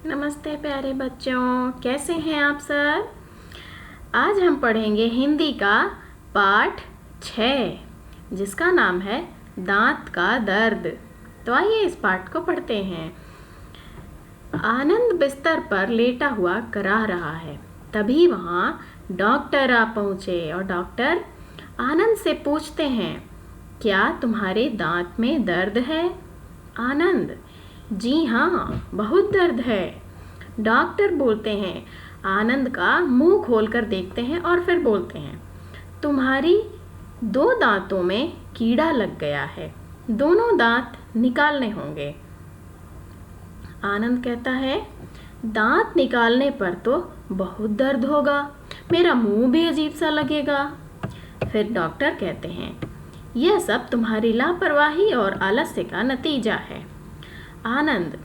नमस्ते प्यारे बच्चों, कैसे हैं आप सब। आज हम पढ़ेंगे हिंदी का पाठ 6 जिसका नाम है दांत का दर्द। तो आइए इस पाठ को पढ़ते हैं। आनंद बिस्तर पर लेटा हुआ कराह रहा है। तभी वहाँ डॉक्टर आ पहुँचे और डॉक्टर आनंद से पूछते हैं, क्या तुम्हारे दांत में दर्द है? आनंद, जी हाँ, बहुत दर्द है। डॉक्टर बोलते हैं, आनंद का मुंह खोलकर देखते हैं और फिर बोलते हैं, तुम्हारी 2 दांतों में कीड़ा लग गया है, दोनों दांत निकालने होंगे। आनंद कहता है, दांत निकालने पर तो बहुत दर्द होगा, मेरा मुंह भी अजीब सा लगेगा। फिर डॉक्टर कहते हैं, यह सब तुम्हारी लापरवाही और आलस्य का नतीजा है। आनंद,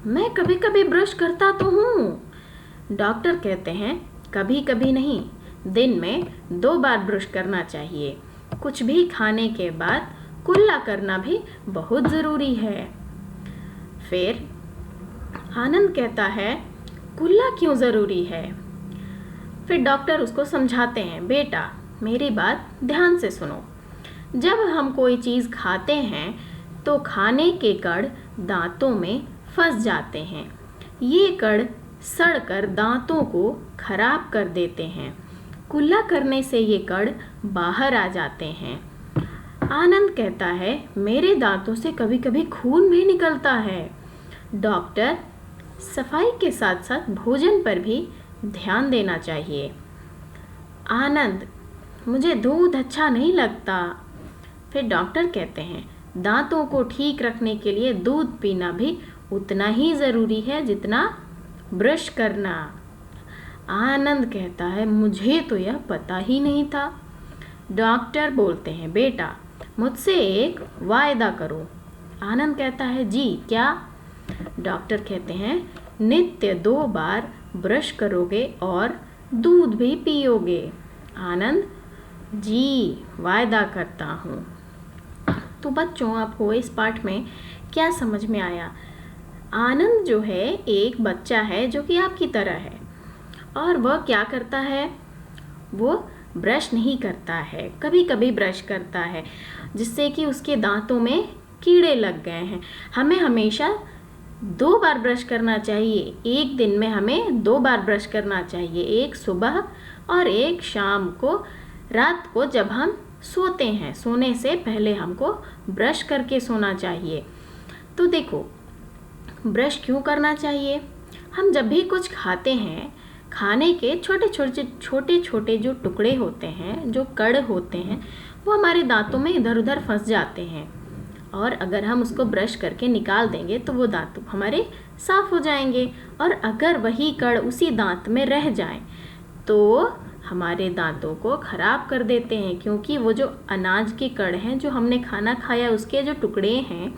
मैं कभी कभी ब्रश करता तो हूँ। डॉक्टर कहते हैं, कभी कभी नहीं, दिन में 2 बार ब्रश करना चाहिए। कुछ भी खाने के बाद कुल्ला करना भी बहुत ज़रूरी है। फिर आनंद कहता है, कुल्ला क्यों ज़रूरी है? फिर डॉक्टर उसको समझाते हैं, बेटा मेरी बात ध्यान से सुनो। जब हम कोई चीज़ खाते हैं तो खाने के कण दांतों में फंस जाते हैं। ये कण सड़कर दांतों को खराब कर देते हैं। कुल्ला करने से ये कण बाहर आ जाते हैं। आनंद कहता है, मेरे दांतों से कभी कभी खून भी निकलता है। डॉक्टर, सफाई के साथ साथ भोजन पर भी ध्यान देना चाहिए। आनंद, मुझे दूध अच्छा नहीं लगता। फिर डॉक्टर कहते हैं, दांतों को ठीक रखने के लिए दूध पीना भी उतना ही ज़रूरी है जितना ब्रश करना। आनंद कहता है, मुझे तो यह पता ही नहीं था। डॉक्टर बोलते हैं, बेटा मुझसे एक वायदा करो। आनंद कहता है, जी क्या? डॉक्टर कहते हैं, नित्य 2 बार ब्रश करोगे और दूध भी पियोगे। आनंद, जी वायदा करता हूँ। तो बच्चों, आपको इस पाठ में क्या समझ में आया? आनंद जो है एक बच्चा है जो कि आपकी तरह है और वह क्या करता है, वो ब्रश नहीं करता है, कभी कभी ब्रश करता है जिससे कि उसके दांतों में कीड़े लग गए हैं। हमें हमेशा 2 बार ब्रश करना चाहिए। एक दिन में हमें 2 बार ब्रश करना चाहिए, एक सुबह और एक शाम को। रात को जब हम सोते हैं, सोने से पहले हमको ब्रश करके सोना चाहिए। तो देखो, ब्रश क्यों करना चाहिए? हम जब भी कुछ खाते हैं, खाने के छोटे छोटे जो टुकड़े होते हैं, जो कण होते हैं, वो हमारे दांतों में इधर उधर फंस जाते हैं और अगर हम उसको ब्रश करके निकाल देंगे तो वो दांत हमारे साफ हो जाएंगे। और अगर वही कण उसी दांत में रह जाए तो हमारे दांतों को खराब कर देते हैं, क्योंकि वो जो अनाज के कण हैं, जो हमने खाना खाया उसके जो टुकड़े हैं,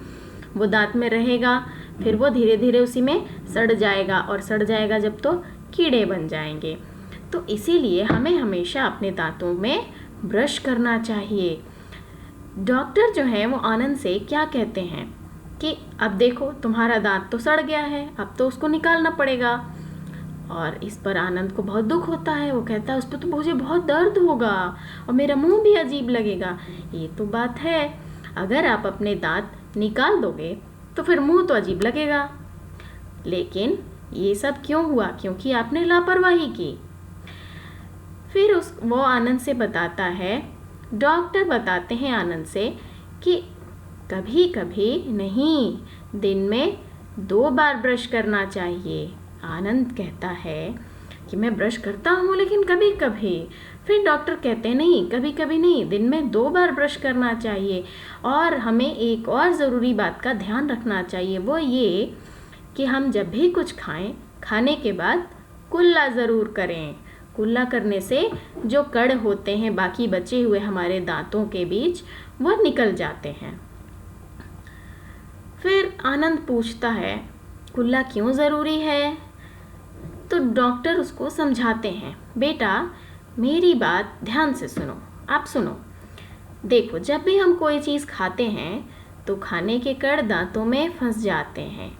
वो दांत में रहेगा, फिर वो धीरे धीरे उसी में सड़ जाएगा और सड़ जाएगा जब तो कीड़े बन जाएंगे। तो इसीलिए हमें हमेशा अपने दांतों में ब्रश करना चाहिए। डॉक्टर जो है वो आनंद से क्या कहते हैं कि अब देखो तुम्हारा दांत तो सड़ गया है, अब तो उसको निकालना पड़ेगा। और इस पर आनंद को बहुत दुख होता है। वो कहता है, उस पर तो मुझे बहुत दर्द होगा और मेरा मुंह भी अजीब लगेगा। ये तो बात है, अगर आप अपने दांत निकाल दोगे तो फिर मुंह तो अजीब लगेगा। लेकिन ये सब क्यों हुआ? क्योंकि आपने लापरवाही की। फिर वो आनंद से बताता है, डॉक्टर बताते हैं आनंद से कि कभी कभी नहीं, दिन में 2 बार ब्रश करना चाहिए। आनंद कहता है कि मैं ब्रश करता हूँ लेकिन कभी कभी। फिर डॉक्टर कहते हैं, नहीं कभी कभी नहीं, दिन में 2 बार ब्रश करना चाहिए। और हमें एक और ज़रूरी बात का ध्यान रखना चाहिए, वो ये कि हम जब भी कुछ खाएं, खाने के बाद कुल्ला ज़रूर करें। कुल्ला करने से जो कण होते हैं बाकी बचे हुए हमारे दांतों के बीच, वो निकल जाते हैं। फिर आनंद पूछता है, कुल्ला क्यों ज़रूरी है? तो डॉक्टर उसको समझाते हैं, बेटा मेरी बात ध्यान से सुनो। आप सुनो, देखो जब भी हम कोई चीज़ खाते हैं तो खाने के कण दांतों में फंस जाते हैं।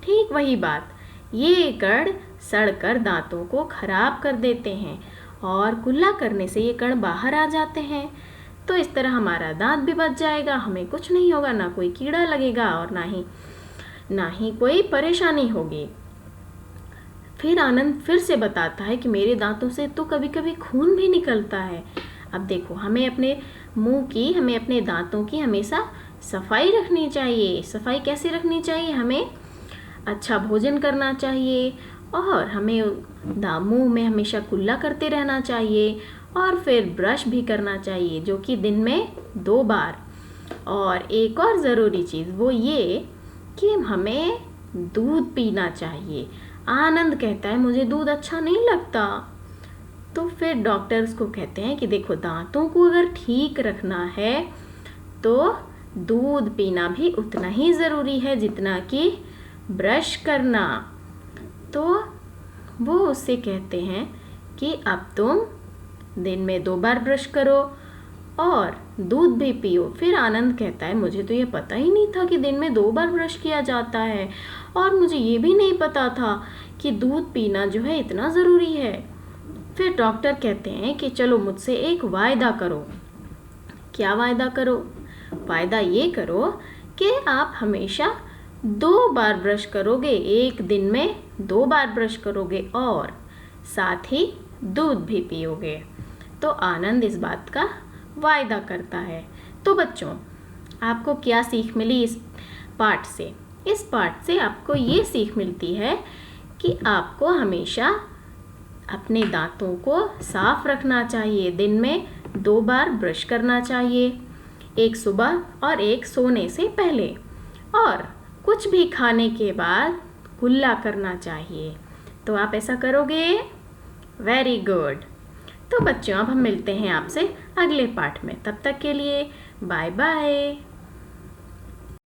ठीक वही बात ये कण सड़कर दांतों को खराब कर देते हैं और कुल्ला करने से ये कण बाहर आ जाते हैं। तो इस तरह हमारा दांत भी बच जाएगा, हमें कुछ नहीं होगा, ना कोई कीड़ा लगेगा और ना ही कोई परेशानी होगी। फिर आनंद फिर से बताता है कि मेरे दांतों से तो कभी कभी खून भी निकलता है। अब देखो, हमें अपने दांतों की हमेशा सफाई रखनी चाहिए। सफाई कैसे रखनी चाहिए? हमें अच्छा भोजन करना चाहिए और हमें मुंह में हमेशा कुल्ला करते रहना चाहिए और फिर ब्रश भी करना चाहिए, जो कि दिन में 2 बार। और एक और ज़रूरी चीज़ वो ये कि हमें दूध पीना चाहिए। आनंद कहता है मुझे दूध अच्छा नहीं लगता। तो फिर डॉक्टर उसको कहते हैं कि देखो, दांतों को अगर ठीक रखना है तो दूध पीना भी उतना ही ज़रूरी है जितना कि ब्रश करना। तो वो उससे कहते हैं कि अब तुम दिन में 2 बार ब्रश करो और दूध भी पियो। फिर आनंद कहता है मुझे तो ये पता ही नहीं था कि दिन में 2 बार ब्रश किया जाता है, और मुझे ये भी नहीं पता था कि दूध पीना जो है इतना ज़रूरी है। फिर डॉक्टर कहते हैं कि चलो मुझसे एक वायदा करो। क्या वायदा करो? वायदा ये करो कि आप हमेशा 2 बार ब्रश करोगे, एक दिन में 2 बार ब्रश करोगे और साथ ही दूध भी पियोगे। तो आनंद इस बात का वायदा करता है। तो बच्चों, आपको क्या सीख मिली इस पाठ से? इस पाठ से आपको ये सीख मिलती है कि आपको हमेशा अपने दांतों को साफ रखना चाहिए। दिन में 2 बार ब्रश करना चाहिए, एक सुबह और एक सोने से पहले, और कुछ भी खाने के बाद कुल्ला करना चाहिए। तो आप ऐसा करोगे? Very good. तो बच्चों, अब हम मिलते हैं आपसे अगले पाठ में। तब तक के लिए बाय बाय।